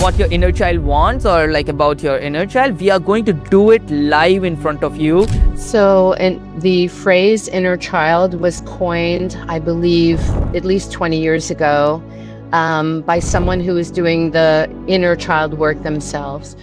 what your inner child wants or like about your inner child, we are going to do it live in front of you. So, and the phrase inner child was coined, I believe, at least 20 years ago by someone who was doing the inner child work themselves.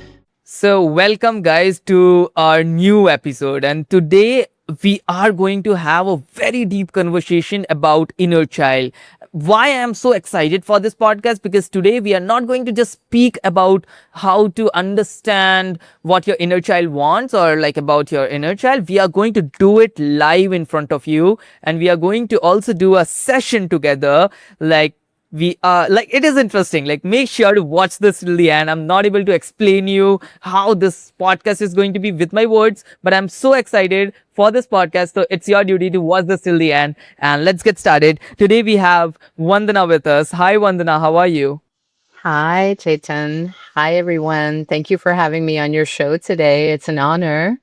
So, welcome guys to our new episode, and today we are going to have a very deep conversation about inner child. Why I am so excited for this podcast, because today we are not going to just speak about how to understand what your inner child wants or like about your inner child. We are going to do it live in front of you, and we are going to also do a session together. Like, we are like, it is interesting. Like, make sure to watch this till the end. I'm not able to explain you how this podcast is going to be with my words, but I'm so excited for this podcast, so it's your duty to watch this till the end. And let's get started. Today we have Vandana with us. Hi Vandana, how are you? Hi, Chetan. Hi, everyone. Thank you for having me on your show today. It's an honor.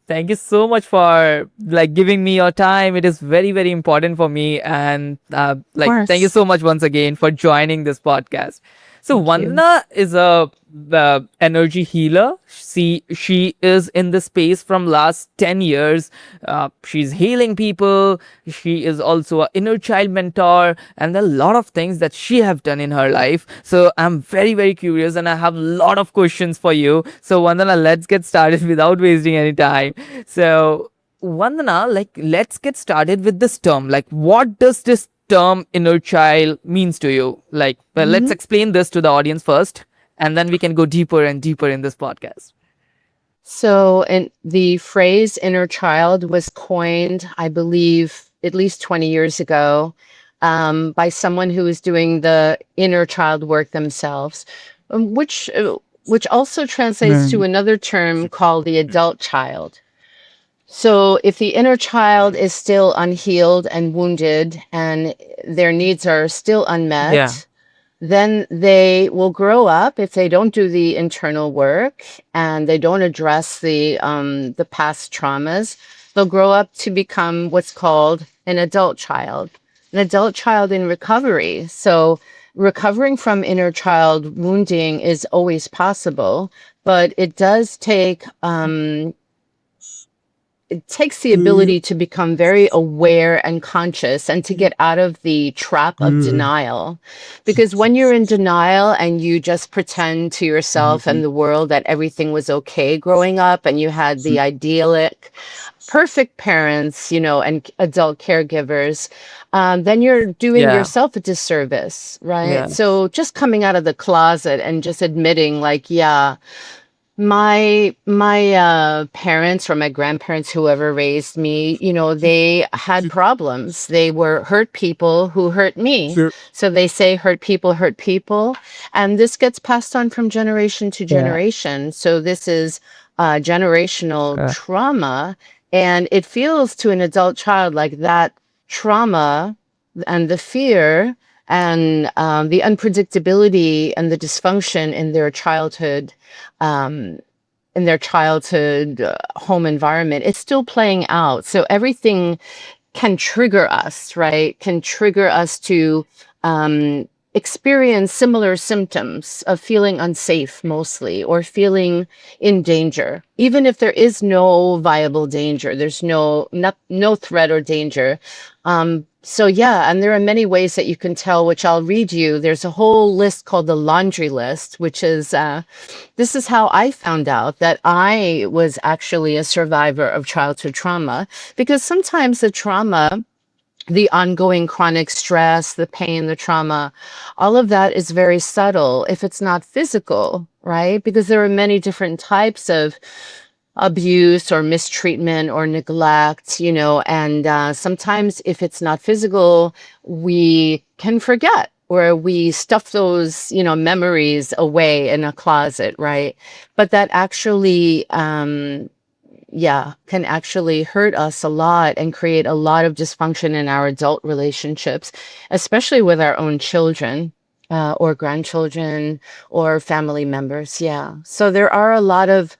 Thank you so much for like giving me your time. It is very, very important for me. And Of like, thank you course. so much once again for joining this podcast. So Thank you. Vandana is a energy healer. She is in the space from last 10 years. She's healing people. She is also an inner child mentor, and there are a lot of things that she have done in her life. So I'm very, very curious, and I have a lot of questions for you. So Vandana, let's get started without wasting any time. So Vandana, like, let's get started with this term. Like, what does this term inner child means to you? Like, well, let's Mhm. explain this to the audience first, and then we can go deeper and deeper in this podcast. So, and the phrase inner child was coined, I believe, at least 20 years ago by someone who was doing the inner child work themselves, which also translates to Mm. another term called the adult child. So, if the inner child is still unhealed and wounded and their needs are still Yeah. unmet, then they will grow up if they don't do the internal work and they don't address the past traumas. They'll grow up to become what's called an adult child in recovery. So recovering from inner child wounding is always possible, but it takes the ability to become very aware and conscious and to get out of the trap of denial. Because when you're in denial and you just pretend to yourself and the world that everything was okay growing up and you had the idyllic, perfect parents, and adult caregivers, then you're doing Yeah. yourself a disservice, right? Yeah. So just coming out of the closet and just admitting, like, yeah, my parents or my grandparents, whoever raised me, they had problems. They were hurt people who hurt me. Sure. So they say hurt people, and this gets passed on from generation to Yeah. generation. So this is generational Yeah. trauma, and it feels to an adult child like that trauma and the fear and the unpredictability and the dysfunction um, in their childhood home environment, it's still playing out. So everything can trigger us, right? Can trigger us to um, experience similar symptoms of feeling unsafe mostly, or feeling in danger, even if there is no viable danger. There's no threat or danger. So yeah, and there are many ways that you can tell, which I'll read you. There's a whole list called the laundry list, which is this is how I found out that I was actually a survivor of childhood trauma, because sometimes the trauma, the ongoing chronic stress, the pain, the trauma, all of that is very subtle if it's not physical, right? Because there are many different types of abuse or mistreatment or neglect, and sometimes if it's not physical, we can forget, or we stuff those, memories away in a closet, right? But that actually, yeah, can actually hurt us a lot and create a lot of dysfunction in our adult relationships, especially with our own children. Or grandchildren or family members. Yeah. So there are a lot of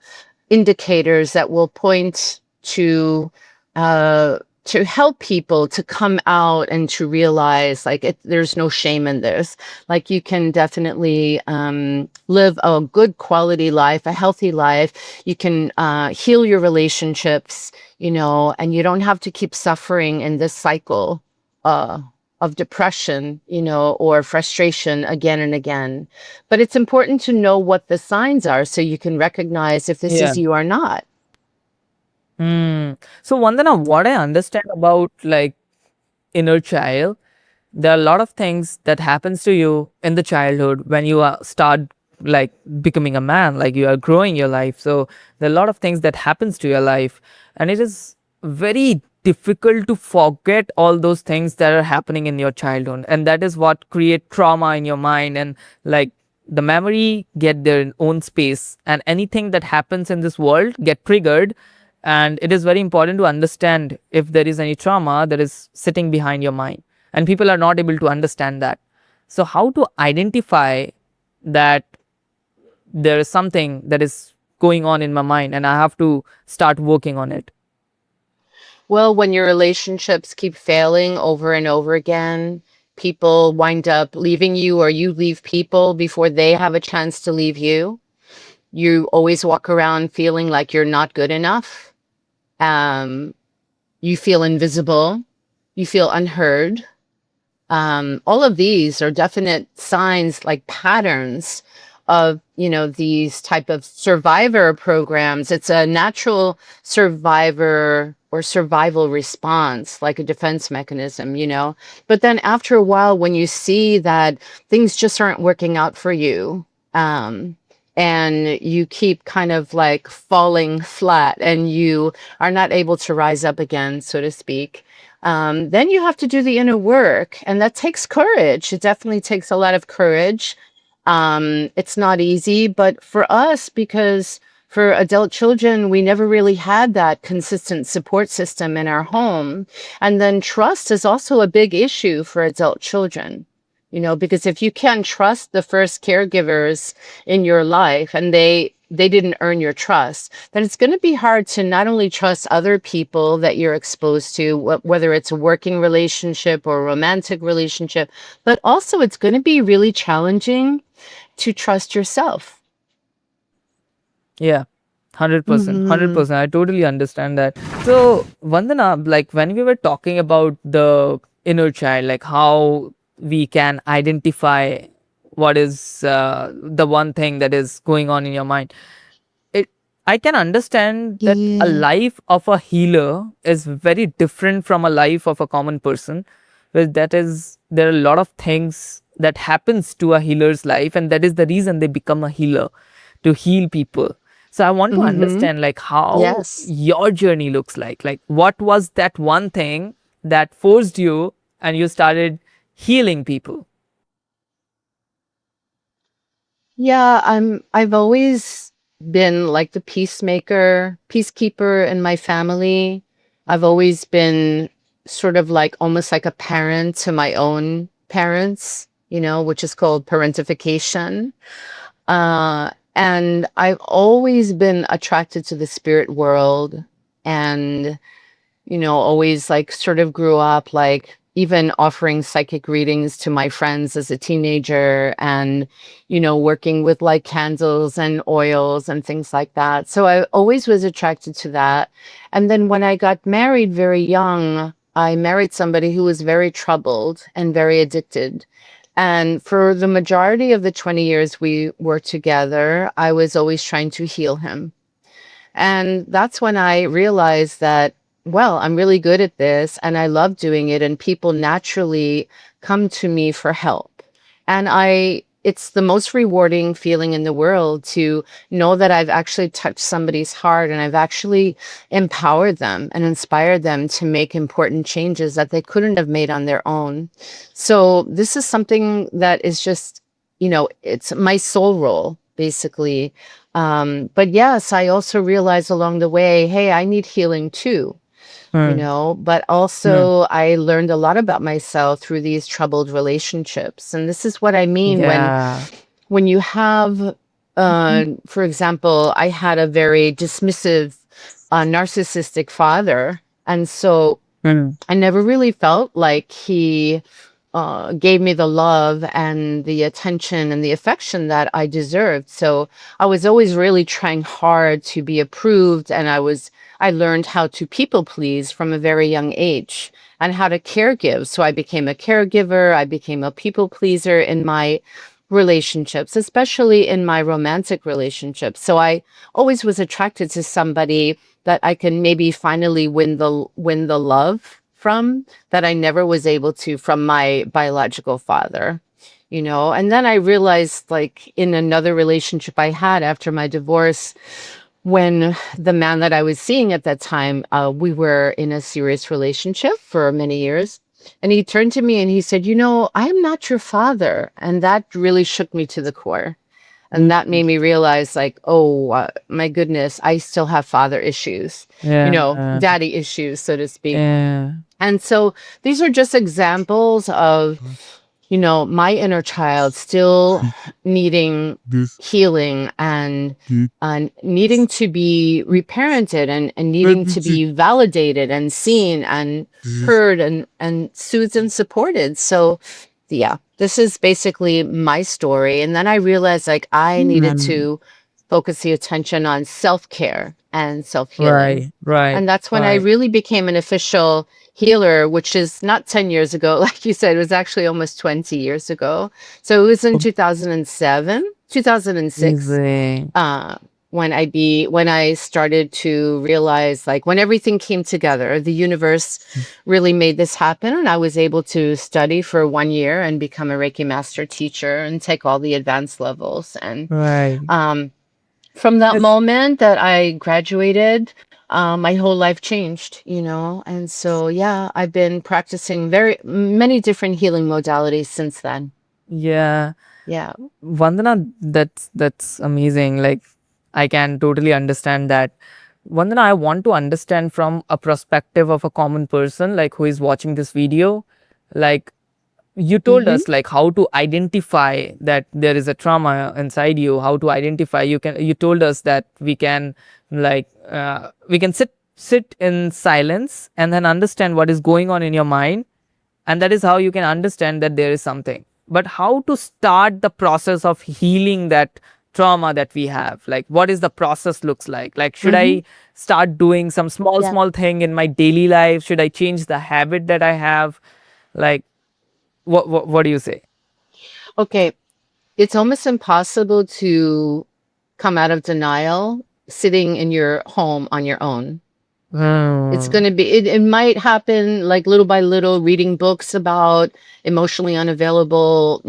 indicators that will point to uh, to help people to come out and to realize like there's no shame in this. Like you can definitely live a good quality life, a healthy life. You can heal your relationships, you know, and you don't have to keep suffering in this cycle uh, of depression, you know, or frustration again and again. But it's important to know what the signs are so you can recognize if this Yeah. is you or not. Hmm. So Vandana, what I understand about like inner child, there are a lot of things that happens to you in the childhood when you start like becoming a man, like you are growing your life. So there are a lot of things that happens to your life, and it is very difficult to forget all those things that are happening in your childhood, and that is what create trauma in your mind. And like the memory get their own space, and anything that happens in this world get triggered. And it is very important to understand if there is any trauma that is sitting behind your mind, and people are not able to understand that. So how to identify that there is something that is going on in my mind and I have to start working on it? Well, when your relationships keep failing over and over again, people wind up leaving you or you leave people before they have a chance to leave you. You always walk around feeling like you're not good enough. Um, you feel invisible. You feel unheard. All of these are definite signs, like patterns of, you know, these type of survivor programs. It's a natural survivor or survival response, like a defense mechanism, you know. But then after a while, when you see that things just aren't working out for you, um, and you keep kind of like falling flat and you are not able to rise up again, so to speak, then you have to do the inner work, and that takes courage. It definitely takes a lot of courage. It's not easy, but for us, because for adult children, we never really had that consistent support system in our home. And then trust is also a big issue for adult children, you know, because if you can't trust the first caregivers in your life and they didn't earn your trust, then it's going to be hard to not only trust other people that you're exposed to, whether it's a working relationship or a romantic relationship, but also it's going to be really challenging to trust yourself. Yeah, 100%, Hmm. 100%. I totally understand that. So, Vandana, like when we were talking about the inner child, like how we can identify what is the one thing that is going on in your mind, it I can understand that a Yeah. life of a healer is very different from a life of a common person. Well, that is, there are a lot of things that happens to a healer's life, and that is the reason they become a healer, to heal people. So I want to Hmm. understand like how Yes. your journey looks like what was that one thing that forced you and you started healing people? Yeah, I've always been like the peacemaker, peacekeeper in my family. I've always been sort of like almost like a parent to my own parents, you know, which is called parentification. And I've always been attracted to the spirit world, and you know, always like sort of grew up like even offering psychic readings to my friends as a teenager, and, you know, working with like candles and oils and things like that. So I always was attracted to that. And then when I got married very young, I married somebody who was very troubled and very addicted. And for the majority of the 20 years we were together, I was always trying to heal him. And that's when I realized that, well, I'm really good at this and I love doing it, and people naturally come to me for help. And it's the most rewarding feeling in the world to know that I've actually touched somebody's heart and I've actually empowered them and inspired them to make important changes that they couldn't have made on their own. So this is something that is just, you know, it's my soul role, basically. But yes, I also realized along the way, hey, I need healing too, you Hmm. know, but Hmm. also I learned a lot about myself through these troubled relationships. And this is what I mean Yeah. when you have, for example, I had a very dismissive, narcissistic father. And so Mm. I never really felt like he gave me the love and the attention and the affection that I deserved. So I was always really trying hard to be approved, and I learned how to people please from a very young age and how to caregive. So I became a caregiver. I became a people pleaser in my relationships, especially in my romantic relationships. So I always was attracted to somebody that I can maybe finally win the love from, that I never was able to from my biological father, you know. And then I realized, like, in another relationship I had after my divorce, when the man that I was seeing at that time, we were in a serious relationship for many years. And he turned to me and he said, "You know, I am not your father." And that really shook me to the core. And that made Mm. me realize, like, oh, my goodness, I still have father issues, Yeah. daddy issues, so to speak. Yeah. And so these are just examples of, my inner child still needing healing and needing to be reparented and needing to be validated and seen and heard and soothed and supported. So, yeah, this is basically my story. And then I realized, like, I needed Mm. to focus the attention on self care and self healing. Right. Right. And that's when I Right. really became an official healer, which is not 10 years ago. Like you said, it was actually almost 20 years ago. So it was in 2007, 2006, Amazing. uh, when I started to realize, like, when everything came together, the universe really made this happen. And I was able to study for 1 year and become a Reiki master teacher and take all the advanced levels. And Right. um, from that Yes. moment that I graduated, my whole life changed, and so, yeah, I've been practicing very many different healing modalities since then. Yeah. Yeah. Vandana, that's amazing. Like, I can totally understand that. Vandana, I want to understand from a perspective of a common person, like who is watching this video. Like, you told Mm-hmm. us like how to identify that there is a trauma inside you, how to identify. You told us that we can sit in silence and then understand what is going on in your mind, and that is how you can understand that there is something. But how to start the process of healing that trauma that we have? Like, what is the process looks like, should Mm-hmm. I start doing some small Yeah. small thing in my daily life? Should I change the habit that I have? Like, what do you say? Okay. It's almost impossible to come out of denial sitting in your home on your own. It's going Hmm. to be, it might happen like little by little, reading books about emotionally unavailable,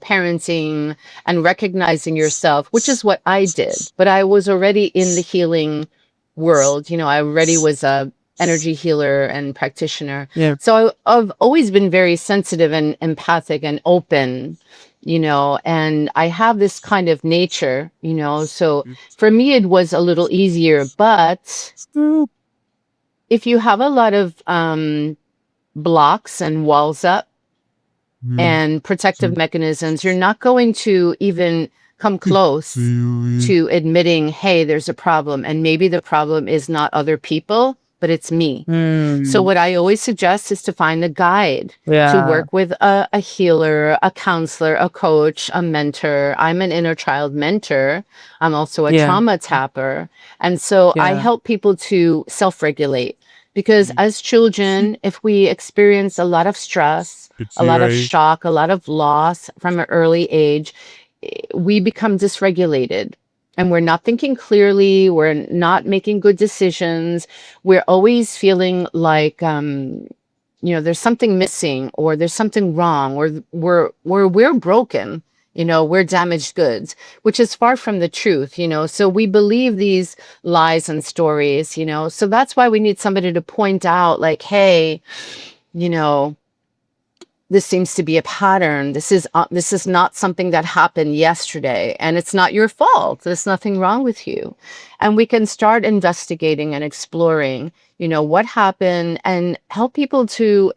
parenting and recognizing yourself, which is what I did. But I was already in the healing world. I already was a energy healer and practitioner. Yeah. So I've always been very sensitive and empathic and open, and I have this kind of nature, so for me, it was a little easier. But if you have a lot of blocks and walls up and protective mechanisms, you're not going to even come close to admitting, hey, there's a problem. And maybe the problem is not other people, but it's me. So, Hmm. what I always suggest is to find a guide, to Yeah. work with a healer, a counselor, a coach, a mentor. I'm an inner child mentor. I'm also a Yeah. trauma tapper. And so I Yeah. help people to self regulate, because as children, if we experience a lot of stress, a lot of shock, a lot of loss from an early age, we become dysregulated and we're not thinking clearly. We're not making good decisions. We're always feeling like, there's something missing, or there's something wrong, or we're broken. We're damaged goods, which is far from the truth. So we believe these lies and stories. So that's why we need somebody to point out, like, hey, you know, this seems to be a pattern. This is not something that happened yesterday, and it's not your fault. There's nothing wrong with you. And we can start investigating and exploring, what happened, and help people to,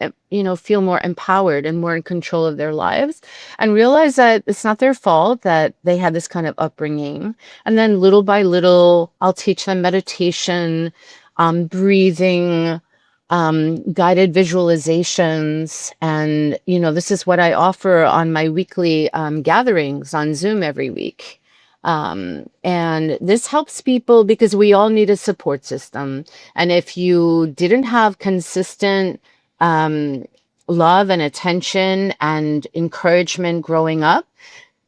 feel more empowered and more in control of their lives, and realize that it's not their fault that they had this kind of upbringing. And then little by little, I'll teach them meditation, breathing, guided visualizations. And, this is what I offer on my weekly gatherings on Zoom every week. And this helps people because we all need a support system. And if you didn't have consistent um, love and attention and encouragement growing up,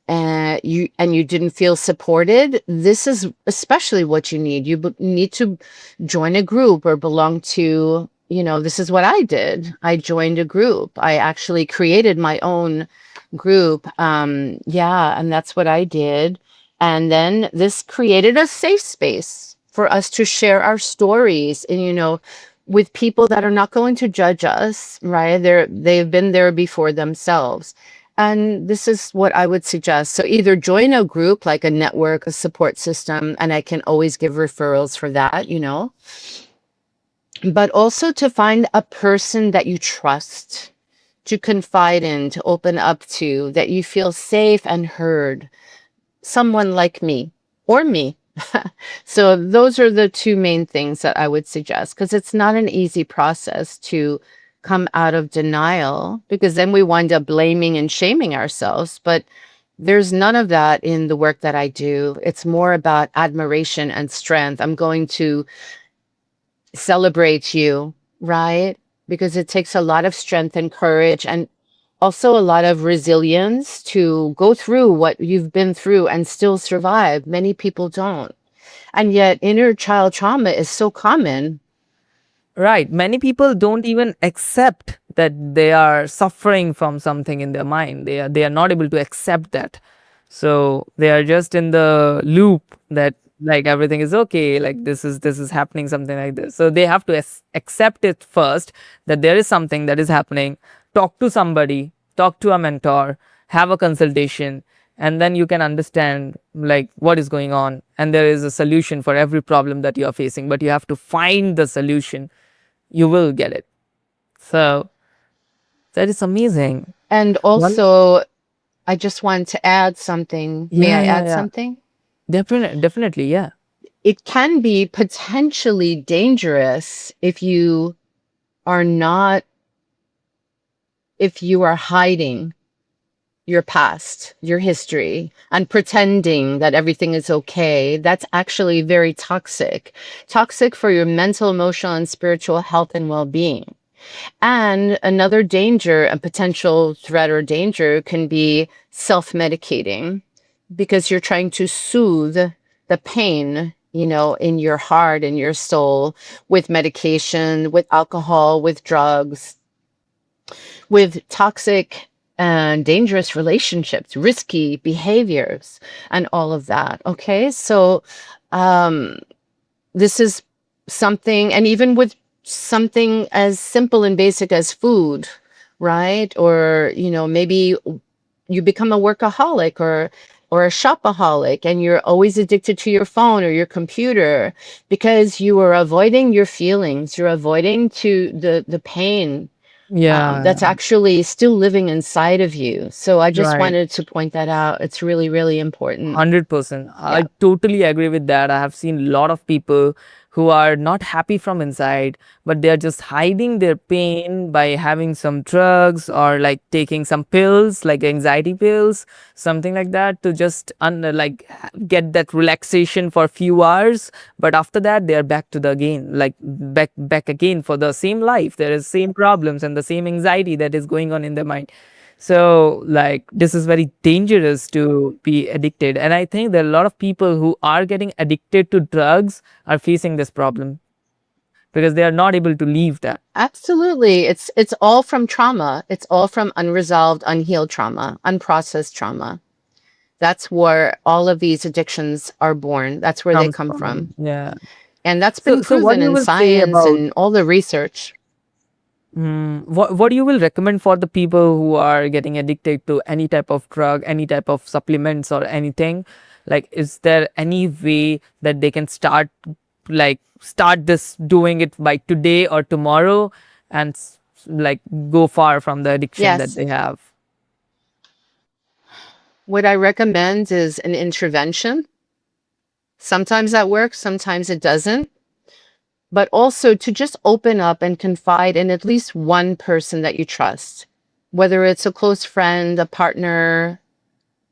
and you didn't feel supported, this is especially what you need. You need to join a group or belong to, this is what I did. I joined a group. I actually created my own group. Yeah, and that's what I did. And then this created a safe space for us to share our stories and, with people that are not going to judge us, right? They've been there before themselves. And this is what I would suggest. So either join a group, like a network, a support system, and I can always give referrals for that, but also to find a person that you trust, to confide in, to open up to, that you feel safe and heard. Someone like me or me. So those are the two main things that I would suggest, because it's not an easy process to come out of denial, because then we wind up blaming and shaming ourselves. But there's none of that in the work that I do. It's more about admiration and strength. I'm going to celebrate you, right? Because it takes a lot of strength and courage, and also a lot of resilience to go through what you've been through and still survive. Many people don't. And yet, inner child trauma is so common. Right. Many people don't even accept that they are suffering from something in their mind. They are not able to accept that. So they are just in the loop that like everything is okay, like this is happening, something like this. So they have to accept it first, that there is something that is happening. Talk to somebody, talk to a mentor, have a consultation, and then you can understand like what is going on, and there is a solution for every problem that you are facing, but you have to find the solution. You will get it. So that is amazing. And Well, also, I just wanted to add something. May yeah, I yeah, add yeah. something? Definitely, yeah. It can be potentially dangerous are not, if you are hiding your past, your history, and pretending that everything is okay. That's actually very toxic. Toxic for your mental, emotional, and spiritual health and well being. And another danger, a potential threat or danger, can be self medicating, because you're trying to soothe the pain, in your heart and your soul, with medication, with alcohol, with drugs, with toxic and dangerous relationships, risky behaviors, and all of that. Okay. So, um, this is something, and even with something as simple and basic as food, right? Or, maybe you become a workaholic or a shopaholic, and you're always addicted to your phone or your computer because you are avoiding your feelings, you're avoiding to the pain Yeah, that's actually still living inside of you. So I just right. wanted to point that out. It's really, really important. 100%. Yeah. I totally agree with that. I have seen a lot of people who are not happy from inside, but they are just hiding their pain by having some drugs or like taking some pills, like anxiety pills, something like that, to just get that relaxation for a few hours. But after that, they are back to the again, like back again for the same life. There is same problems and the same anxiety that is going on in their mind. So like this is very dangerous to be addicted, and I think there are a lot of people who are getting addicted to drugs are facing this problem because they are not able to leave that. Absolutely. It's all from trauma. It's all from unresolved, unhealed trauma, unprocessed trauma. That's where all of these addictions are born. That's where they Comes come from. from. Yeah. And that's been So what proven you in will say science about and all the research. what you will recommend for the people who are getting addicted to any type of drug, any type of supplements or anything? Like, is there any way that they can start this doing it by today or tomorrow and like go far from the addiction that Yes. they have? What I recommend is an intervention. Sometimes that works, sometimes it doesn't. but also to just open up and confide in at least one person that you trust, whether it's a close friend, a partner,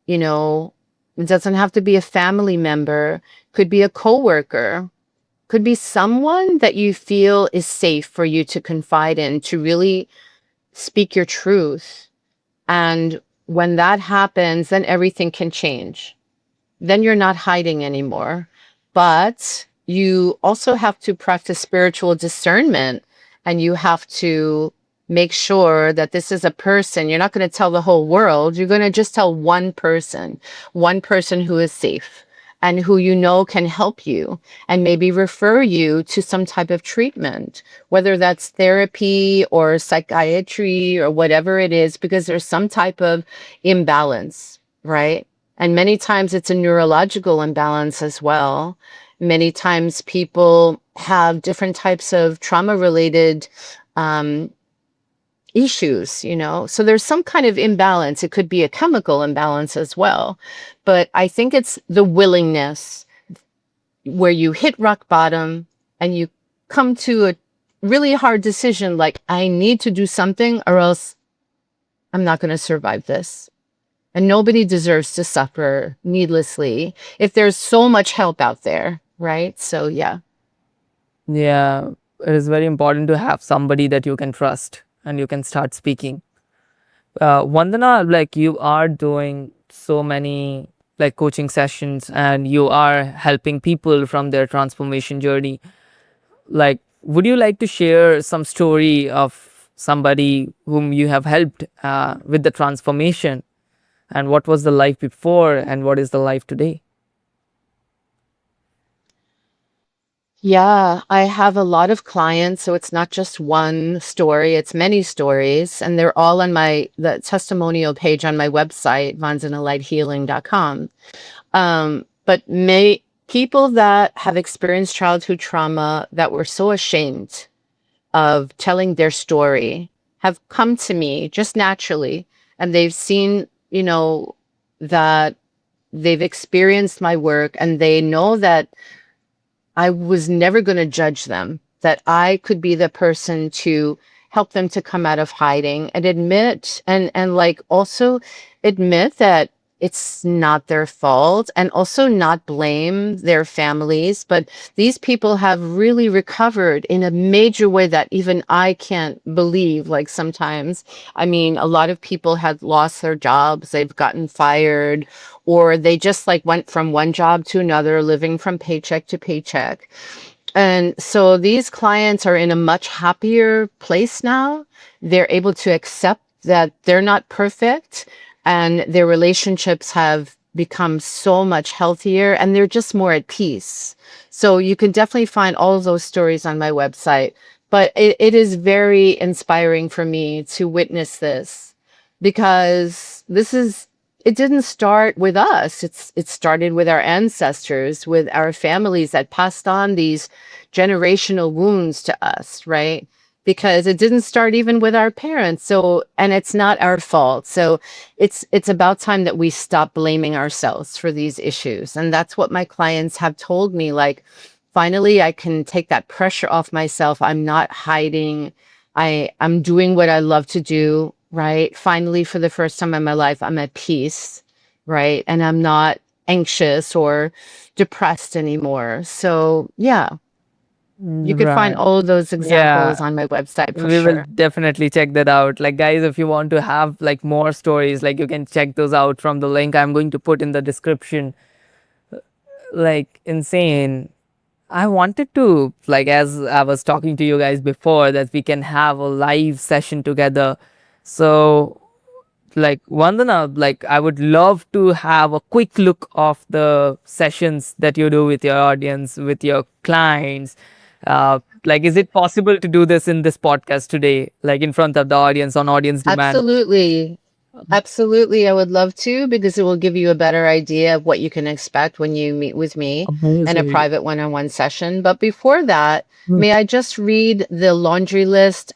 you know, it doesn't have to be a family member, could be a coworker, could be someone that you feel is safe for you to confide in, to really speak your truth. And when that happens, then everything can change. Then you're not hiding anymore. But you also have to practice spiritual discernment, and you have to make sure that this is a person. You're not going to tell the whole world. You're going to just tell one person who is safe and who you know can help you and maybe refer you to some type of treatment, whether that's therapy or psychiatry or whatever it is, because there's some type of imbalance, right? And many times it's a neurological imbalance as well. Many times people have different types of trauma related um, issues, you know? So there's some kind of imbalance. It could be a chemical imbalance as well. But I think it's the willingness where you hit rock bottom and you come to a really hard decision like, I need to do something or else I'm not going to survive this. And nobody deserves to suffer needlessly if there's so much help out there, right? So, yeah. Yeah, it is very important to have somebody that you can trust and you can start speaking. Vandana, like you are doing so many like coaching sessions and you are helping people from their transformation journey. Like, would you like to share some story of somebody whom you have helped with the transformation, and what was the life before and what is the life today? Yeah, I have a lot of clients, so it's not just one story, it's many stories, and they're all on the testimonial page on my website, vandanalighealing.com. But may people that have experienced childhood trauma that were so ashamed of telling their story have come to me just naturally, and they've seen, that they've experienced my work, and they know that I was never going to judge them, that I could be the person to help them to come out of hiding and admit and like also admit that it's not their fault, and also not blame their families. But these people have really recovered in a major way that even I can't believe. Like sometimes, I mean, a lot of people had lost their jobs, they've gotten fired, or they just like went from one job to another, living from paycheck to paycheck. And so these clients are in a much happier place now. They're able to accept that they're not perfect, and their relationships have become so much healthier, and they're just more at peace. So you can definitely find all of those stories on my website. But it is very inspiring for me to witness this, because it didn't start with us. It started with our ancestors, with our families that passed on these generational wounds to us, right? Because it didn't start even with our parents. So, and it's not our fault. So it's about time that we stop blaming ourselves for these issues. And that's what my clients have told me. Like, finally, I can take that pressure off myself. I'm not hiding. I'm doing what I love to do, right? Finally, for the first time in my life, I'm at peace, right? And I'm not anxious or depressed anymore. So, yeah, you could find Right. all of those Yeah, examples on my website for we will sure. definitely check that out. Like, guys, if you want to have like more stories, like you can check those out from the link I'm going to put in the description. Like, insane. I wanted to, like, as I was talking to you guys before, that we can have a live session together. So, like, Vandana, like, I would love to have a quick look of the sessions that you do with your audience, with your clients. Like, is it possible to do this in this podcast today, like in front of the audience on audience demand? Absolutely. Absolutely. I would love to, because it will give you a better idea of what you can expect when you meet with me in a Amazing. private one-on-one session. But before that, may I just read the laundry list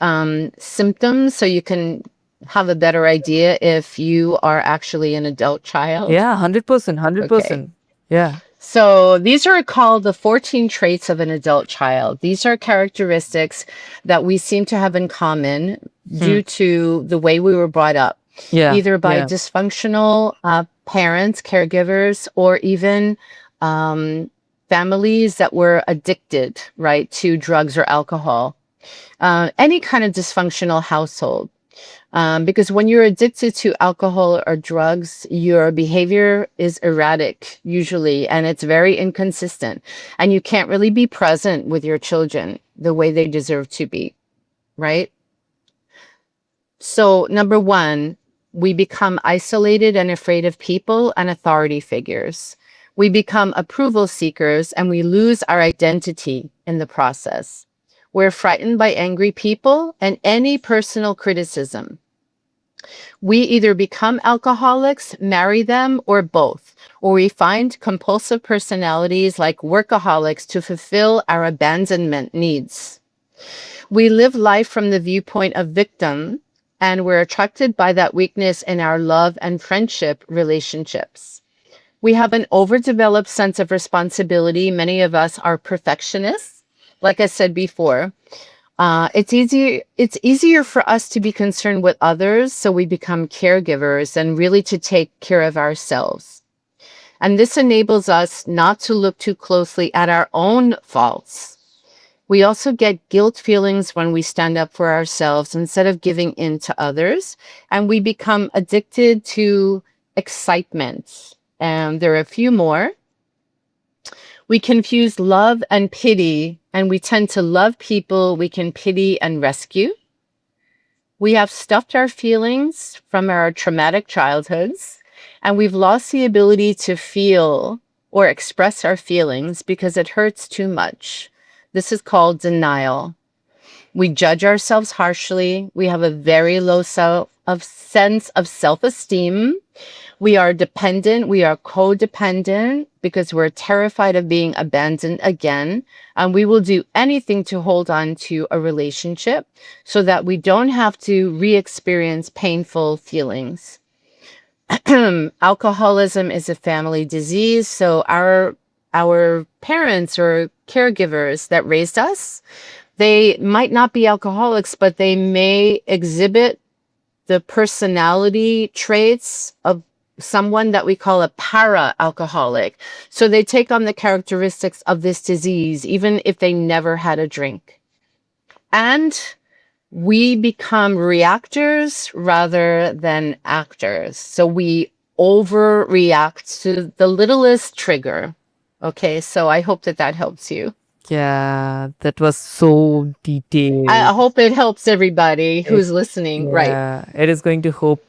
symptoms so you can have a better idea if you are actually an adult child? Yeah, 100%, Okay. 100%. Yeah. So these are called the 14 traits of an adult child. These are characteristics that we seem to have in common Hmm. due to the way we were brought up, Yeah. either by Yeah. dysfunctional parents, caregivers, or even um, families that were addicted, right, to drugs or alcohol. Any kind of dysfunctional household. Because when you're addicted to alcohol or drugs, your behavior is erratic usually, and it's very inconsistent. And you can't really be present with your children the way they deserve to be, right? So, number one, we become isolated and afraid of people and authority figures. We become approval seekers and we lose our identity in the process. We're frightened by angry people and any personal criticism. We either become alcoholics, marry them, or both, or we find compulsive personalities like workaholics to fulfill our abandonment needs. We live life from the viewpoint of victim, and we're attracted by that weakness in our love and friendship relationships. We have an overdeveloped sense of responsibility. Many of us are perfectionists. Like I said before, it's easier for us to be concerned with others, so we become caregivers and really to take care of ourselves. And this enables us not to look too closely at our own faults. We also get guilt feelings when we stand up for ourselves instead of giving in to others, and we become addicted to excitement. And there are a few more. We confuse love and pity, and we tend to love people we can pity and rescue. We have stuffed our feelings from our traumatic childhoods, and we've lost the ability to feel or express our feelings because it hurts too much. This is called denial. We judge ourselves harshly. We have a very low sense of self-esteem. We are dependent. We are codependent because we're terrified of being abandoned again. And we will do anything to hold on to a relationship so that we don't have to re experience painful feelings. Alcoholism is a family disease. So our parents or caregivers that raised us, they might not be alcoholics, but they may exhibit the personality traits of someone that we call a para alcoholic. So they take on the characteristics of this disease, even if they never had a drink. And we become reactors rather than actors. So we overreact to the littlest trigger. Okay, so I hope that that helps you. Yeah, that was so I detailed. hope it helps everybody It, who's listening. Right. yeah, it is going to hope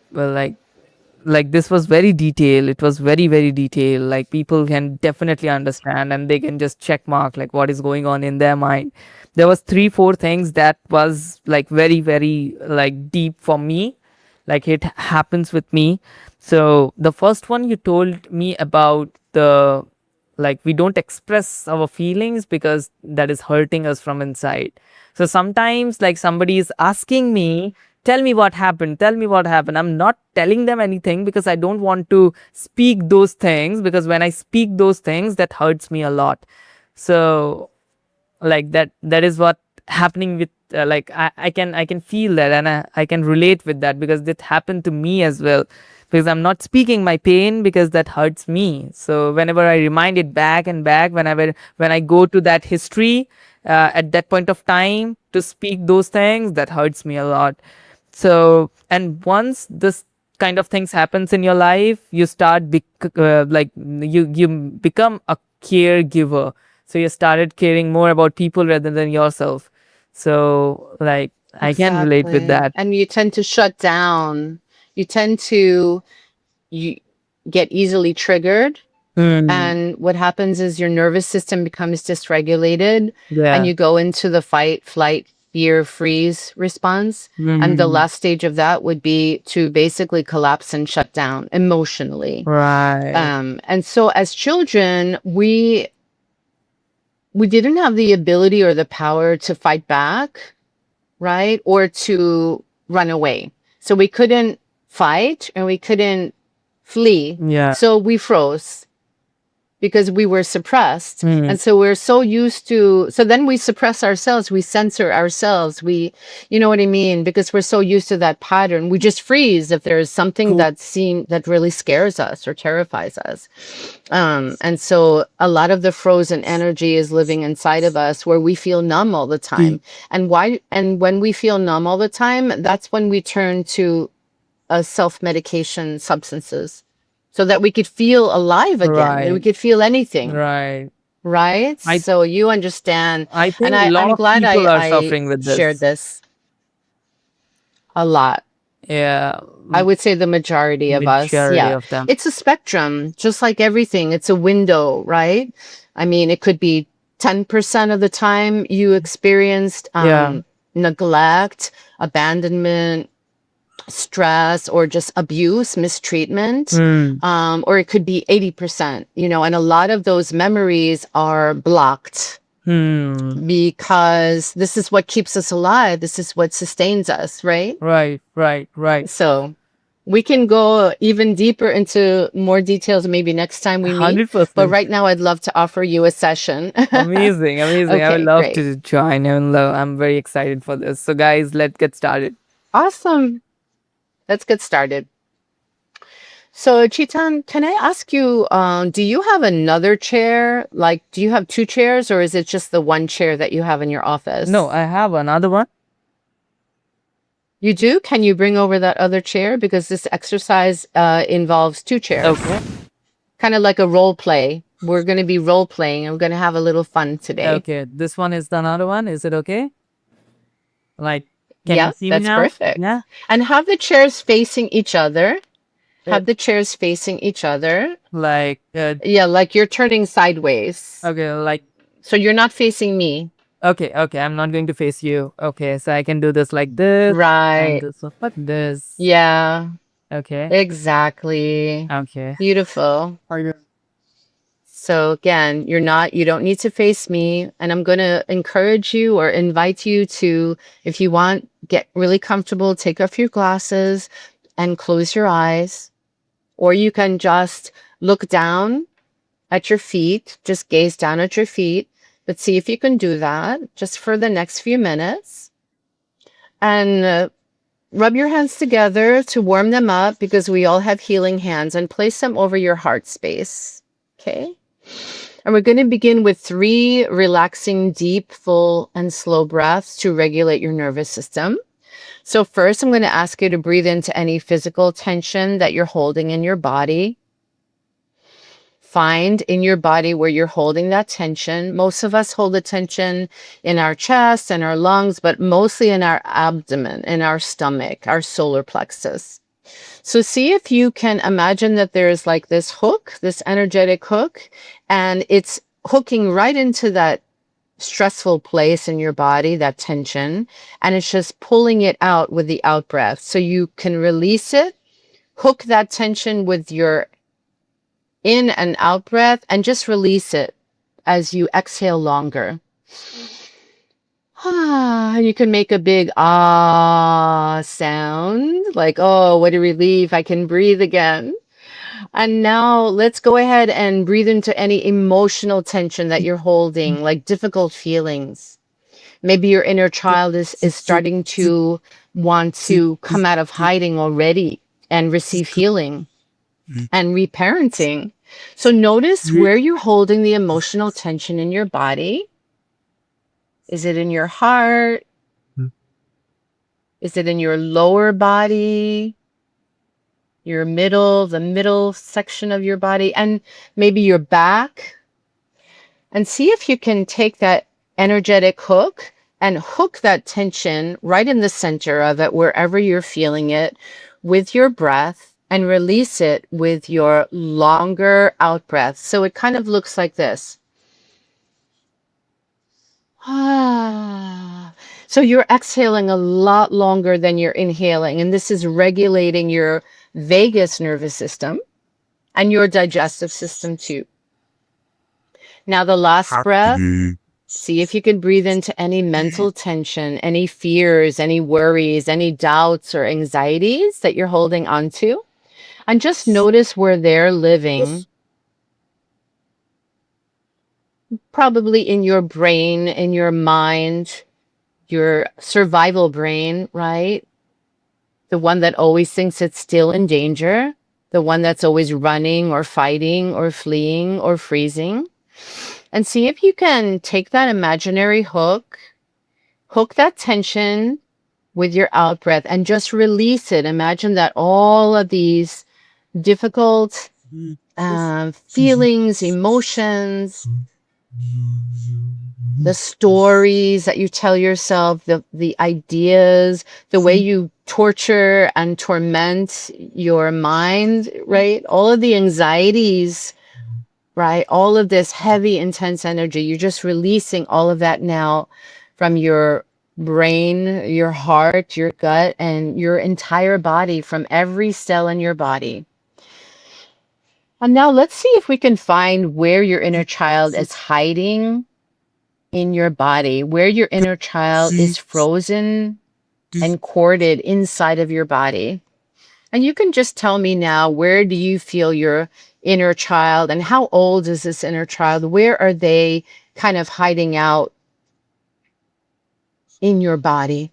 like this was very detailed. It was very very detailed. Like people can definitely understand and they can just check mark like what is going on in their mind. There was 3 4 things that was like very very like deep for me, like it happens with me. So the first one you told me about the, like we don't express our feelings because that is hurting us from inside. So sometimes like somebody is asking me, tell me what happened, tell me what happened, I'm not telling them anything because I don't want to speak those things, because when I speak those things that hurts me a lot. So like that is what happening with like I can feel that, and I can relate with that because that happened to me as well, because I'm not speaking my pain because that hurts me. So whenever I remind it back and back, whenever when I go to that history at that point of time to speak those things, that hurts me a lot. So and once this kind of things happens in your life, you start like you become a caregiver. So you started caring more about people rather than yourself. So like I can relate with Exactly. that. And you tend to shut down. You tend to you get easily triggered. Hmm. And what happens is your nervous system becomes dysregulated and Yeah. you go into the fight, flight, fear, freeze response. And the Hmm. last stage of that would be to basically collapse and shut down emotionally. Right. And so as children, we didn't have the ability or the power to fight back, right? Or to run away. So we couldn't fight and we couldn't flee. Yeah. So we froze. because we were suppressed. Hmm. And so we're so used to, so then we suppress ourselves, we censor ourselves, you know what I mean? Because we're so used to that pattern. We just freeze if there's something that really scares us or terrifies us. And so a lot of the frozen energy is living inside of us where we feel numb all the time. And when we feel numb all the time, that's when we turn to self-medication substances so that we could feel alive again, that we Right. could feel anything, Right. right? I So you understand. I And think a lot I'm of glad people are I suffering with shared this. this a lot. Yeah, I would say the majority of us, majority yeah. of them. It's a spectrum, just like everything. It's a window, right? I mean, it could be 10% of the time you experienced Yeah. neglect, abandonment, stress, or just abuse, mistreatment, Hmm. or it could be 80%, and a lot of those memories are blocked Hmm. because this is what keeps us alive. This is what sustains us, right? Right. Right. Right. So we can go even deeper into more details maybe next time we meet. But 100%. right now, I'd love to offer you a session. Amazing. Amazing. I would Okay, love great. to join. I'm very excited for this. So, guys, let's get started. Awesome. Let's get started. So, Chitan, can I ask you, do you have another chair? Like, do you have two chairs, or is it just the one chair that you have in your No, office? I have another one. You do? Can you bring over that other chair? Because this exercise involves two chairs, Okay. kind of like a role play. We're going to be role playing and we're going to have a little fun today. Okay. This one is the another one. Is it okay? Like, can you Yeah, see me that's now? perfect. Yeah. And have the chairs facing each other. Uh, Have the chairs facing each other. Like, Yeah, like you're turning sideways. okay. Like, So you're not facing me. okay. Okay. I'm not going to face you. Okay. So I can do this like this and Right. this one like this. Yeah, Okay. exactly. Okay. Beautiful. So again, you don't need to face me. And I'm going to encourage you or invite you to, if you want, get really comfortable, take off your glasses and close your eyes. Or you can just look down at your feet, just gaze down at your feet, but see if you can do that just for the next few minutes. And rub your hands together to warm them up because we all have healing hands, and place them over your heart space. Okay. And we're going to begin with 3 relaxing, deep, full, and slow breaths to regulate your nervous system. So, first, I'm going to ask you to breathe into any physical tension that you're holding in your body. Find in your body where you're holding that tension. Most of us hold the tension in our chest and our lungs, but mostly in our abdomen, in our stomach, our solar plexus. So see if you can imagine that there's like this hook, this energetic hook, and it's hooking right into that stressful place in your body, that tension, and it's just pulling it out with the out breath. So you can release it, hook that tension with your in and out breath, and just release it as you exhale longer. And you can make a big sound, like, oh, what a relief, I can breathe again. And now let's go ahead and breathe into any emotional tension that you're holding, like difficult feelings. Maybe your inner child is starting to want to come out of hiding already and receive healing and reparenting. So notice where you're holding the emotional tension in your body. Is it in your heart? Is it in your lower body? The middle section of your body, and maybe your back? And see if you can take that energetic hook and hook that tension right in the center of it, wherever you're feeling it, with your breath, and release it with your longer out breath. So it kind of looks like this. So you're exhaling a lot longer than you're inhaling, and this is regulating your vagus nervous system and your digestive system too. Now, the last breath, see if you can breathe into any mental tension, any fears, any worries, any doubts or anxieties that you're holding on to. And just notice where they're living probably in your brain, in your mind, your survival brain, right? The one that always thinks it's still in danger, the one that's always running or fighting or fleeing or freezing. And see if you can take that imaginary hook, hook that tension with your out breath and just release it. Imagine that all of these difficult feelings, emotions, the stories that you tell yourself, the ideas, the way you torture and torment your mind, right? All of the anxieties, right? All of this heavy, intense energy, you're just releasing all of that now from your brain, your heart, your gut, and your entire body, from every cell in your body. And now let's see if we can find where your inner child is hiding in your body, where your inner child is frozen and corded inside of your body. And you can just tell me now, where do you feel your inner child and how old is this inner child? Where are they kind of hiding out in your body?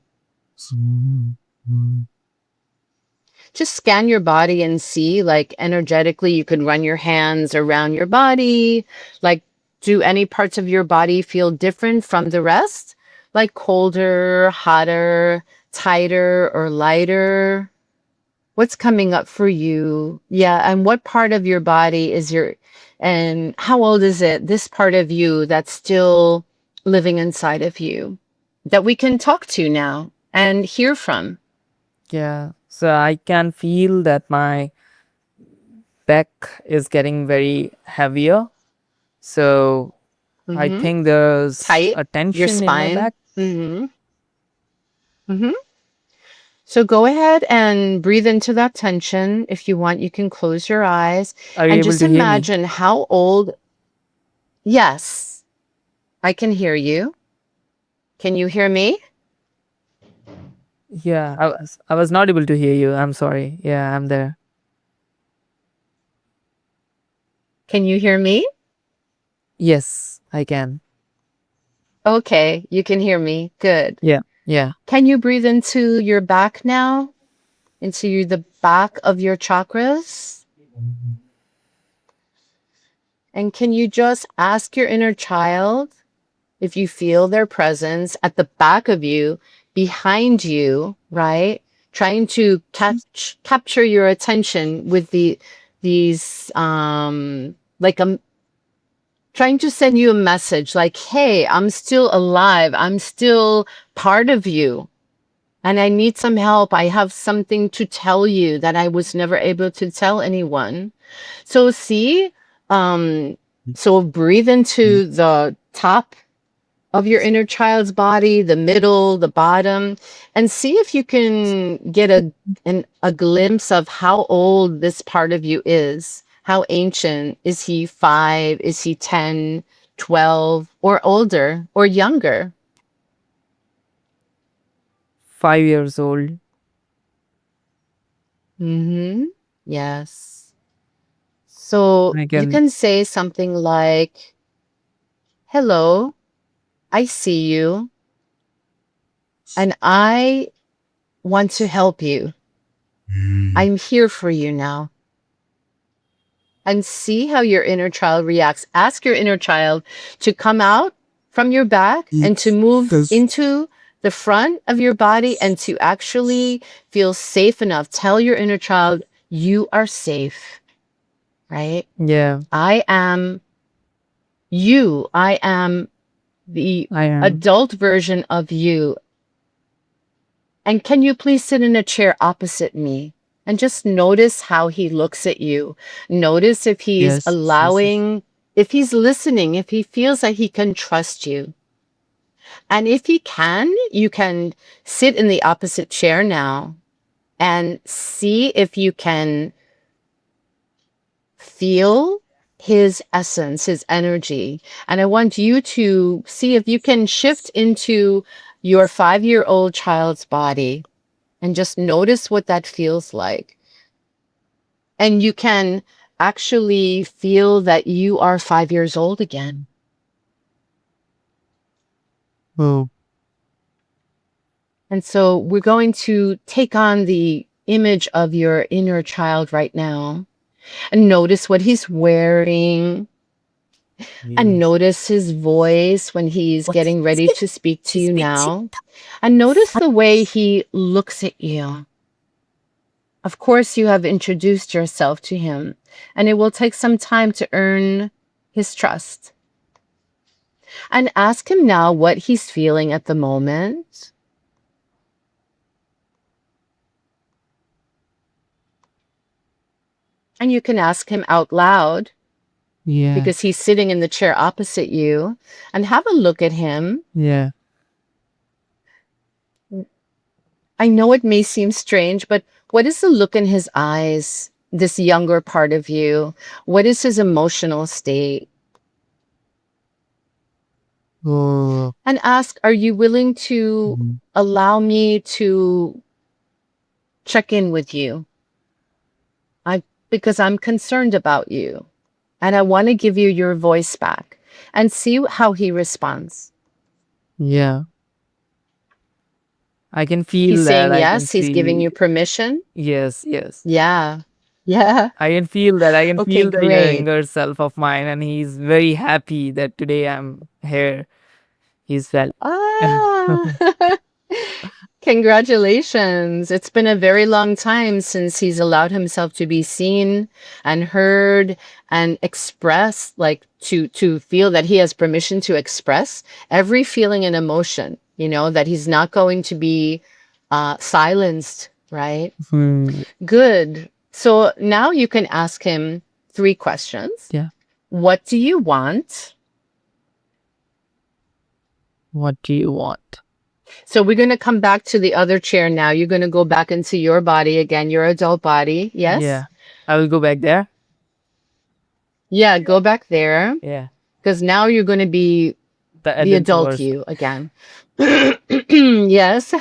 Just scan your body and see, like energetically, you can run your hands around your body. Like, do any parts of your body feel different from the rest? Like colder, hotter, tighter, or lighter? What's coming up for you? Yeah, and what part of your body is and how old is it, this part of you that's still living inside of you that we can talk to now and hear from? Yeah. So I can feel that my back is getting very heavier. So I Mm-hmm. think there's Tight, a your tension in my spine. back. Mm-hmm. Mm-hmm. So go ahead and breathe into that tension. If you want, you can close your eyes Are you and able just to hear me? imagine how old. Yes, I can hear you. Can you hear me? Yeah, I was not able to hear you. I'm sorry. Yeah, I'm there. Can you hear me? Yes, I can. Okay, you can hear me. Good. Yeah. Yeah. Can you breathe into your back now? Into the back of your chakras? And can you just ask your inner child if you feel their presence at the back of you, behind you, right? Trying to capture your attention with these like trying to send you a message like, hey, I'm still alive. I'm still part of you. And I need some help. I have something to tell you that I was never able to tell anyone. So see, um, so breathe into the top of your inner child's body, the middle, the bottom, and see if you can get a glimpse of how old this part of you is. How ancient? Is he 5? Is he 10, 12, or older or younger? 5 years old. Mm-hmm. Yes. So I you can. can say something like, hello, I see you, and I want to help you. I'm here for you now. And see how your inner child reacts. Ask your inner child to come out from your back and to move into the front of your body and to actually feel safe enough. Tell your inner child, you are safe, right? Yeah, I am you. I am the I am. adult version of you. And can you please sit in a chair opposite me? And just notice how he looks at you. Notice if he's Yes. allowing, if he's listening, if he feels that he can trust you. And if he can, you can sit in the opposite chair now and see if you can feel his essence, his energy. And I want you to see if you can shift into your 5-year-old child's body and just notice what that feels like. And you can actually feel that you are 5 years old again. Oh. And so we're going to take on the image of your inner child right now and notice what he's wearing and Yes. notice his voice when he's getting ready to speak to you now. And notice the way he looks at you. Of course, you have introduced yourself to him, and it will take some time to earn his trust. And ask him now what he's feeling at the moment. And you can ask him out loud Yeah. because he's sitting in the chair opposite you, and have a look at him. Yeah. I know it may seem strange, but what is the look in his eyes, this younger part of you? What is his emotional state? Oh. And ask, are you willing to Mhm. allow me to check in with you? Because I'm concerned about you and I want to give you your voice back and see how he responds. Yeah. I can He's feel that. saying I can yes, he's giving see. you permission. Yes. Yes. Yeah. Yeah. I can feel that. I can Okay, feel the great. younger self of mine, and he's very happy that today I'm here. He's felt. Ah, congratulations. It's been a very long time since he's allowed himself to be seen and heard and expressed, like to feel that he has permission to express every feeling and emotion, that he's not going to be silenced, right? Hmm. Good. So now you can ask him 3 questions. Yeah. What do you want? What do you want? So we're going to come back to the other chair now. You're going to go back into your body again, your adult body. Yes? Yeah. I will go back there. Yeah, go back there Yeah. because now you're going to be The the adult adult version. you again. Yes.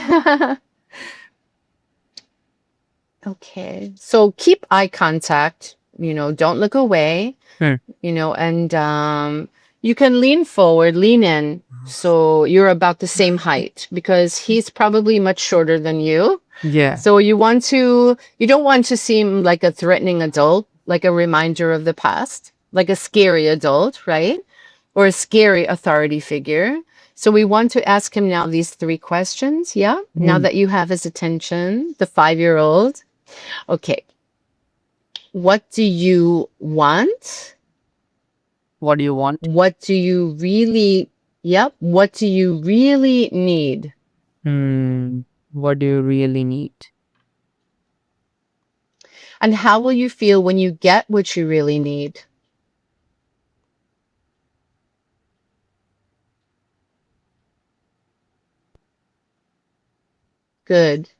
Okay. So keep eye contact, don't look away, Hmm. and you can lean forward, lean in. So you're about the same height because he's probably much shorter than you. Yeah. So you don't want to seem like a threatening adult, like a reminder of the past, like a scary adult, right? Or a scary authority figure. So we want to ask him now these 3 questions. Yeah. Now Hmm. that you have his attention, the 5-year-old. Okay. What do you want? What do you want? What do you really, yep. What do you really need? Hmm. What do you really need? And how will you feel when you get what you really need? Good.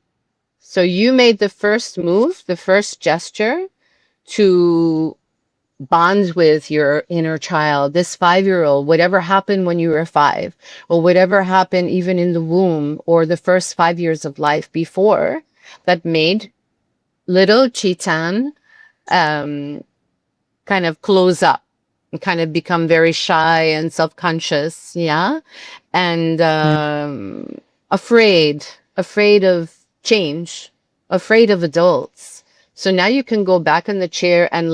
So you made the first move, the first gesture to bond with your inner child, this 5-year-old, whatever happened when you were 5, or whatever happened even in the womb or the first 5 years of life before that made little Chitan um, kind of close up and kind of become very shy and self-conscious. Yeah. And Hmm. afraid of change, afraid of adults. So now you can go back in the chair and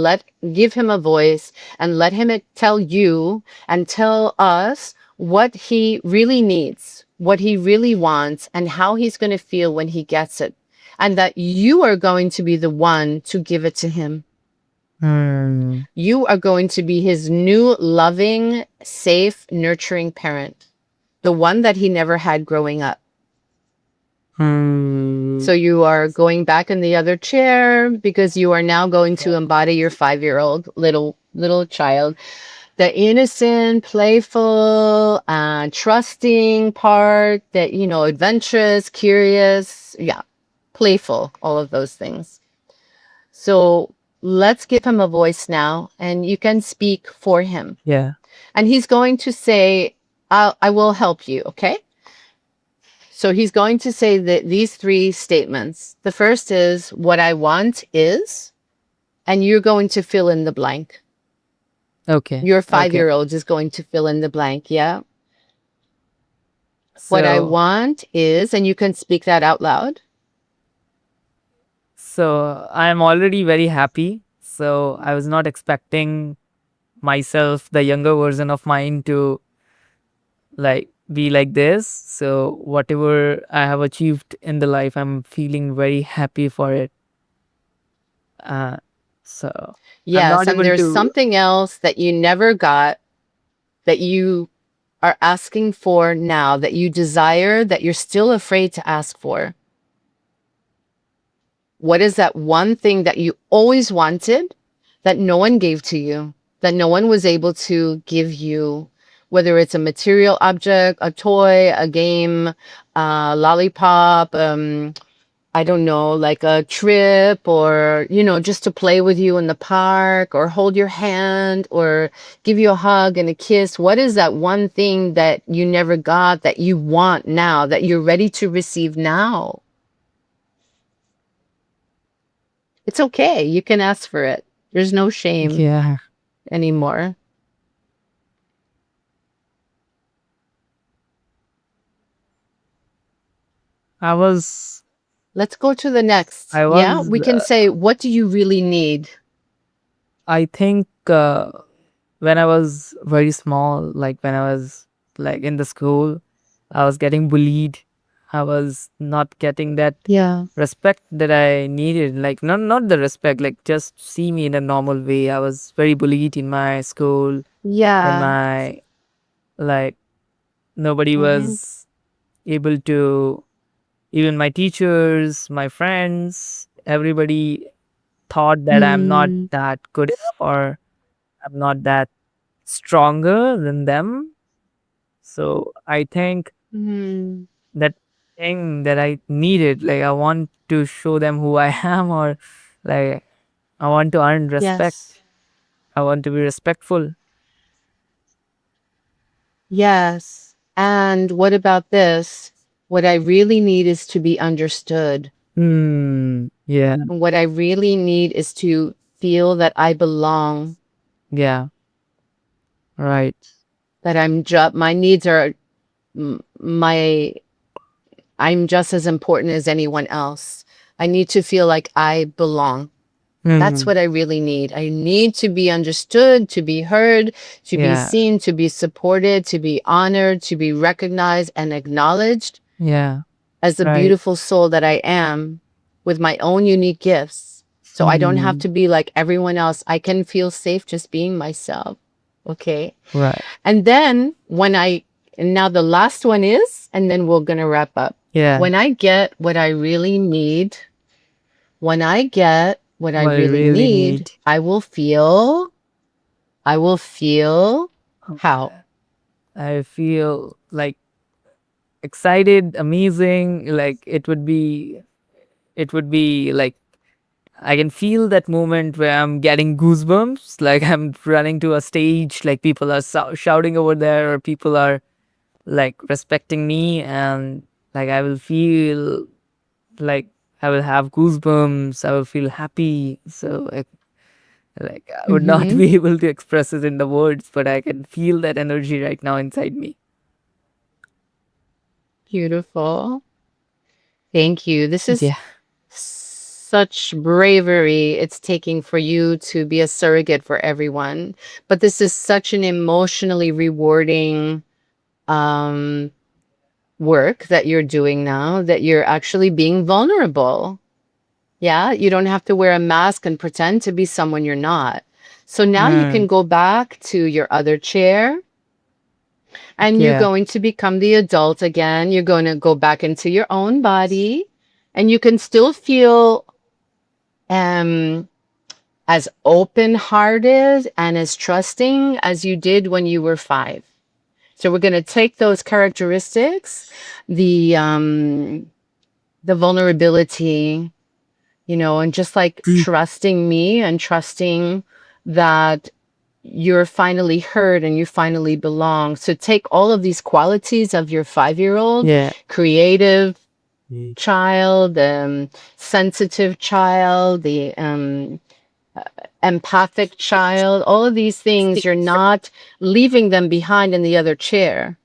give him a voice and let him tell you and tell us what he really needs, what he really wants, and how he's going to feel when he gets it. And that you are going to be the one to give it to him. Hmm. You are going to be his new, loving, safe, nurturing parent, the one that he never had growing up. Hmm. So you are going back in the other chair because you are now going to embody your 5-year-old little child, the innocent, playful, trusting part, that adventurous, curious, yeah, playful, all of those things. So let's give him a voice now, and you can speak for him. Yeah. And he's going to say, I will help you, okay? So he's going to say that these 3 statements. The first is, what I want is, and you're going to fill in the blank. Okay. Your five Okay. year old is going to fill in the blank, yeah? What I So, want is, and you can speak that out loud. I'm already very happy. So I was not expecting myself, the younger version of mine, to like be like this. So whatever I have achieved in the life, I'm feeling very happy for it. Uh, so I'm Yes, not and able there's to. something else that you never got that you are asking for now, that you desire, that you're still afraid to ask for. What is that one thing that you always wanted that no one gave to you, that no one was able to give you? Whether it's a material object, a toy, a game, a lollipop, I don't know, like a trip, or, just to play with you in the park or hold your hand or give you a hug and a kiss. What is that one thing that you never got that you want now, that you're ready to receive now? It's okay. You can ask for it. There's no shame Yeah, anymore. I was. Let's go to the next. I Yeah, was. we can say, what do you really need? I think when I was very small, like when I was like in the school, I was getting bullied. I was not getting that Yeah. respect that I needed. Like not the respect, like just see me in a normal way. I was very bullied in my school, in Yeah. my like nobody Mm-hmm. was able to, even my teachers, my friends, everybody thought that I'm not Mm-hmm. that good enough or I'm not that stronger than them. So I think Mm-hmm. that thing that I needed, like I want to show them who I am, or like I want to earn Yes. respect. I want to be respectful. Yes. And what about this? What I really need is to be understood. Yeah. And what I really need is to feel that I belong, Yeah. Right. that my needs are my I'm just as important as anyone else. I need to feel like I belong. That's Mm. what I really need. I need to be understood, to be heard, to be Yeah. seen, to be supported, to be honored, to be recognized and acknowledged Yeah. as the Right. beautiful soul that I am with my own unique gifts. So I don't have Mm. to be like everyone else. I can feel safe just being myself. Okay. Right. And then and now the last one is, and then we're going to wrap up. Yeah. When I get what I really need, when I get what I What I really really need, need. I will feel um, how? I feel like excited, amazing. Like it would be like I can feel that moment where I'm getting goosebumps, like I'm running to a stage, like people are shouting over there, or people are like respecting me, and like I will feel like I will have goosebumps. I will feel happy. So like I would not Mm-hmm. be able to express it in the words, but I can feel that energy right now inside me. Beautiful. Thank you. This is Yeah, such bravery it's taking for you to be a surrogate for everyone. But this is such an emotionally rewarding um, work that you're doing now, that you're actually being vulnerable. Yeah, you don't have to wear a mask and pretend to be someone you're not. So now you mm, can go back to your other chair and you're yeah, going to become the adult again. You're going to go back into your own body and you can still feel um as open hearted and as trusting as you did when you were 5. So we're going to take those characteristics, the vulnerability, and just like trusting me and trusting that you're finally heard and you finally belong. So take all of these qualities of your 5-year-old, yeah, creative child, sensitive child, the empathic child, all of these things, you're not leaving them behind in the other chair.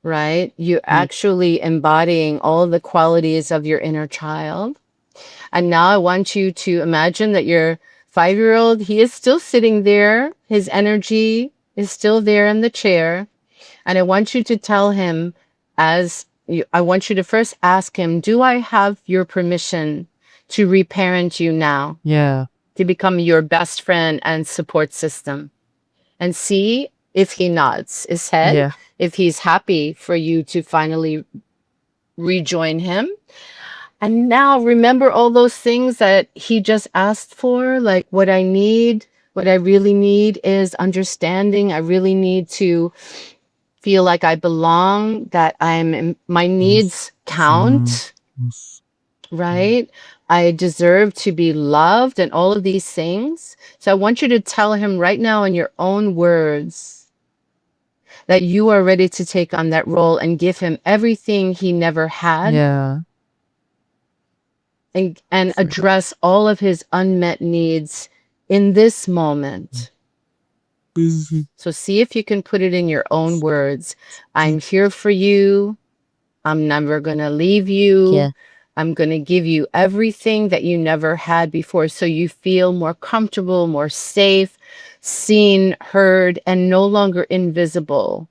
right? You're Yeah. actually embodying all the qualities of your inner child. And now I want you to imagine that your 5 year old, he is still sitting there. His energy is still there in the chair. And I want you to tell him, I want you to first ask him, do I have your permission to reparent you now, Yeah. to become your best friend and support system? And see if he nods his head, Yeah. if he's happy for you to finally rejoin him. And now remember all those things that he just asked for, like what I really need is understanding. I really need to feel like I belong, that my needs count, right? I deserve to be loved and all of these things. So I want you to tell him right now in your own words that you are ready to take on that role and give him everything he never had, Yeah. and address all of his unmet needs in this moment. So see if you can put it in your own words. I'm here for you. I'm never going to leave you. Yeah. I'm going to give you everything that you never had before so you feel more comfortable, more safe, seen, heard, and no longer invisible.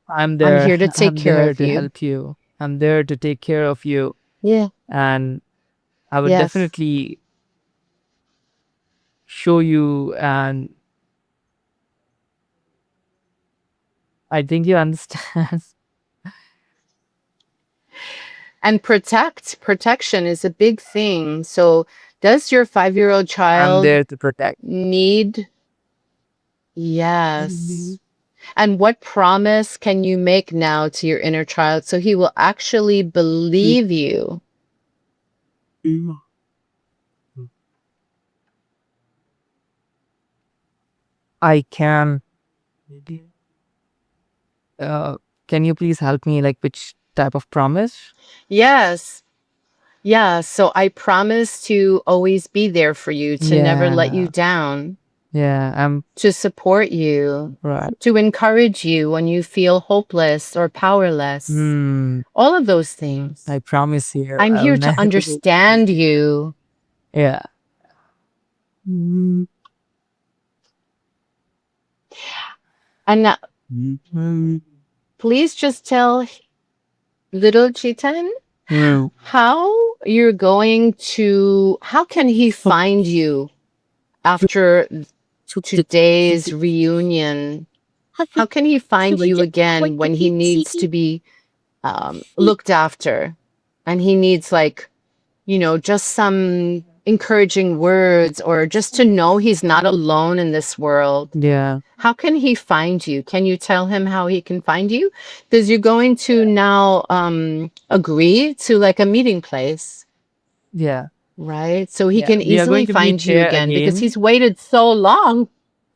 I'm I'm there. here to take I'm care there of to you. help you. I'm there to take care of you. Yeah. And I would Yes. definitely show you. And I think you understand. And protection is a big thing. So, does your 5 year old I'm child there to protect. need? Yes. And what promise can you make now to your inner child so he will actually believe you? I can. Uh, can you please help me? Like, which type of promise? Yes. Yeah. So I promise to always be there for you, to never let you Yeah. down, Yeah. I'm to support you, right. to encourage you when you feel hopeless or powerless. Hmm. All of those things. I promise you, I'm I'll here to never. understand you. Yeah. And now, please just tell little Chitan how how can he find you after today's reunion? How can he find you again when he needs to be looked after and he needs, like, just some encouraging words or just to know he's not alone in this world? Yeah. How can he find you? Can you tell him how he can find you? Because you're going to now agree to like a meeting place, Yeah. right? So he Yeah. can We are going easily to meet find you here again because again. he's waited so long.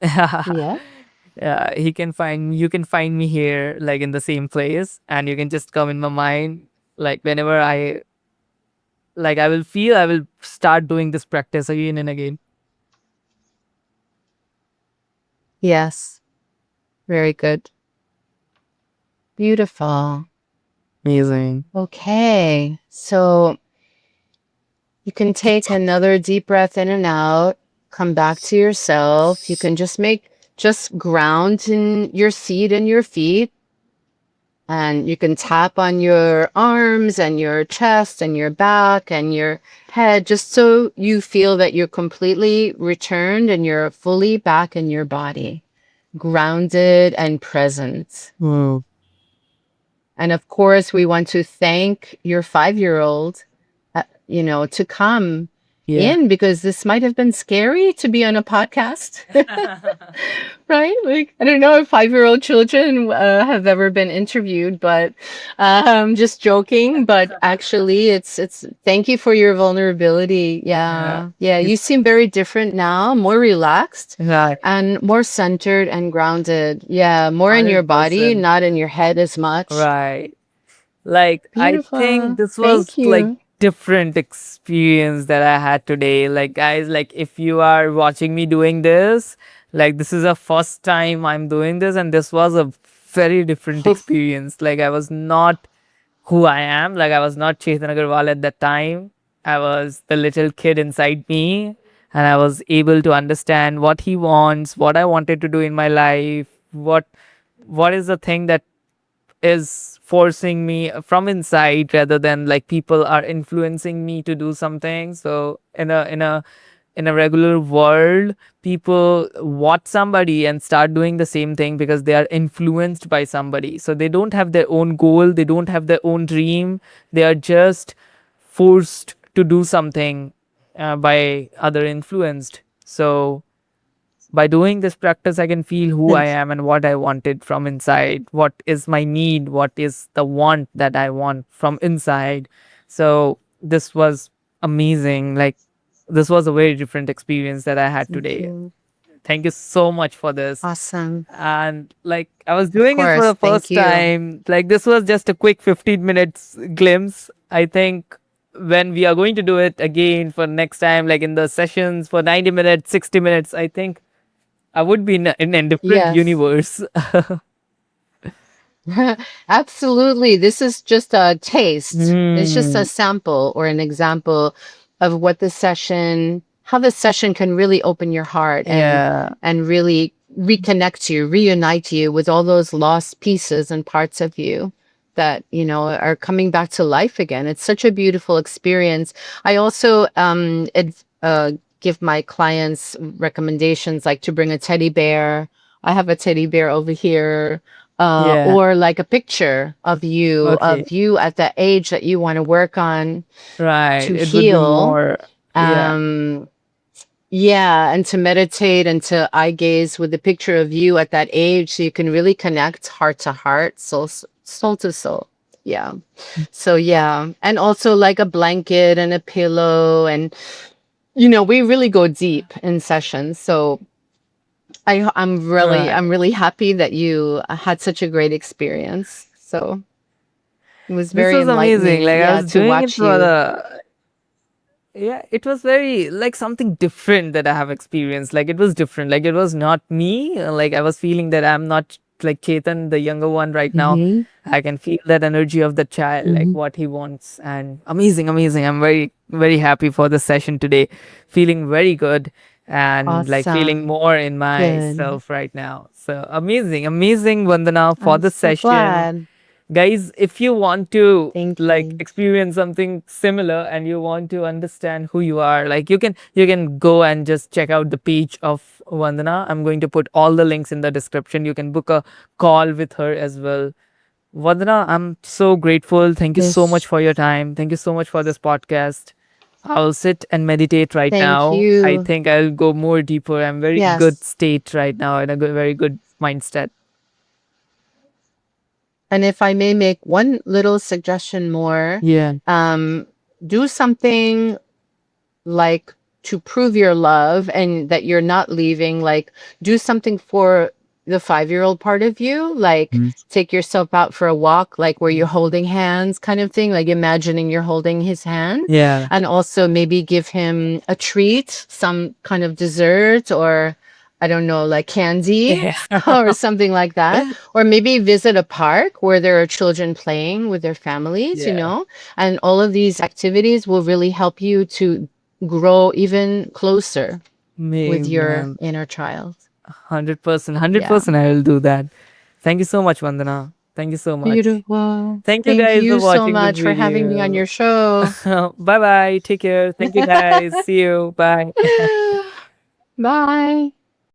Yeah. Yeah, he can find you can find me here like in the same place, and you can just come in my mind like whenever I will feel I will start doing this practice again and again. Yes. Very good. Beautiful. Amazing. Okay. So you can take another deep breath in and out, come back to yourself. You can just ground in your seat and your feet. And you can tap on your arms and your chest and your back and your head, just so you feel that you're completely returned and you're fully back in your body, grounded and present. Wow. And of course, we want to thank your 5 year old, to come Yeah. in, because this might have been scary to be on a podcast. Right? Like, I don't know if 5 year old children have ever been interviewed, but just joking. But actually, it's thank you for your vulnerability. Yeah. Yeah. Yeah. You It's seem very different now, more relaxed right. and more centered and grounded. Yeah. More in your body, 100%. not in your head as much. Right. Like I think Beautiful. this was Thank like you. different experience that I had today. Like guys, like if you are watching me doing this, Like, this is the first time I'm doing this, and this was a very different experience. Like, I was not who I am. Like, I was not Chetan Agarwal at that time. I was the little kid inside me, and I was able to understand what he wants, what I wanted to do in my life, what is the thing that is forcing me from inside rather than like people are influencing me to do something. So in a regular world, people watch somebody and start doing the same thing because they are influenced by somebody. So they don't have their own goal, they don't have their own dream, they are just forced to do something by other influenced. So by doing this practice, I can feel who I am and what I wanted from inside, what is my need, what is the want that I want from inside. So this was amazing. Like, this was a very different experience that I had Thank today. you. Thank you so much for this. Awesome. And like, I was Of doing it for course. the Thank first you. time. Like, this was just a quick 15 minutes glimpse. I think when we are going to do it again for next time, like in the sessions for 90 minutes, 60 minutes, I think I would be in a different Yes. universe. Absolutely. This is just a taste. It's just a Hmm. sample or an example of what the session, how the session can really open your heart Yeah. and really reconnect you, reunite you with all those lost pieces and parts of you that, are coming back to life again. It's such a beautiful experience. I also give my clients recommendations like to bring a teddy bear. I have a teddy bear over here, Yeah. or like a picture Okay. of you at the age that you want to work on Right. to It would be heal. more. Yeah. Um, yeah, and to meditate and to eye gaze with the picture of you at that age so you can really connect heart to heart, soul to soul. Yeah. So yeah, and also like a blanket and a pillow and we really go deep in sessions. So Right. I'm really happy that you had such a great experience. So it was This very was amazing. enlightening, Like, I yeah, was to doing it watch for you. the. Yeah, it was very like something different that I have experienced. Like, it was different. Like, it was not me. Like, I was feeling that I'm not like Chetan, the younger one right now. Mm-hmm. I can feel that energy of the child, like Mm-hmm. what he wants. And amazing, amazing. I'm very, very happy for the session today. Feeling very good and like feeling Awesome. more in Good. myself right now. So amazing, amazing, Vandana, for I'm the so session. glad. Guys, if you want to Thank like you. experience something similar and you want to understand who you are, like you can go and just check out the page of Vandana. I'm going to put all the links in the description. You can book a call with her as well. Vandana, I'm so grateful. Thank you so much Yes. for your time. Thank you so much for this podcast. I'll sit and meditate right Thank now. I you. think I'll go more deeper. I'm very good Yes. state right now, in a good, very good mindset. And if I may make one little suggestion more, Yeah. um, do something like to prove your love and that you're not leaving, like do something for the 5-year-old part of you, like Mm. take yourself out for a walk, like where you're holding hands kind of thing, like imagining you're holding his hand, Yeah. and also maybe give him a treat, some kind of dessert, or I don't know, like candy Yeah. or something like that, or maybe visit a park where there are children playing with their families, Yeah. and all of these activities will really help you to grow even closer with Amazing, your man. inner child. 100%. Yeah. 100% I will do that. Thank you so much, Vandana. Thank you so much. Beautiful. Thank you Thank guys for you so watching this much for having me on video. your show. Bye bye. Take care. Thank you guys. See you. Bye. Bye.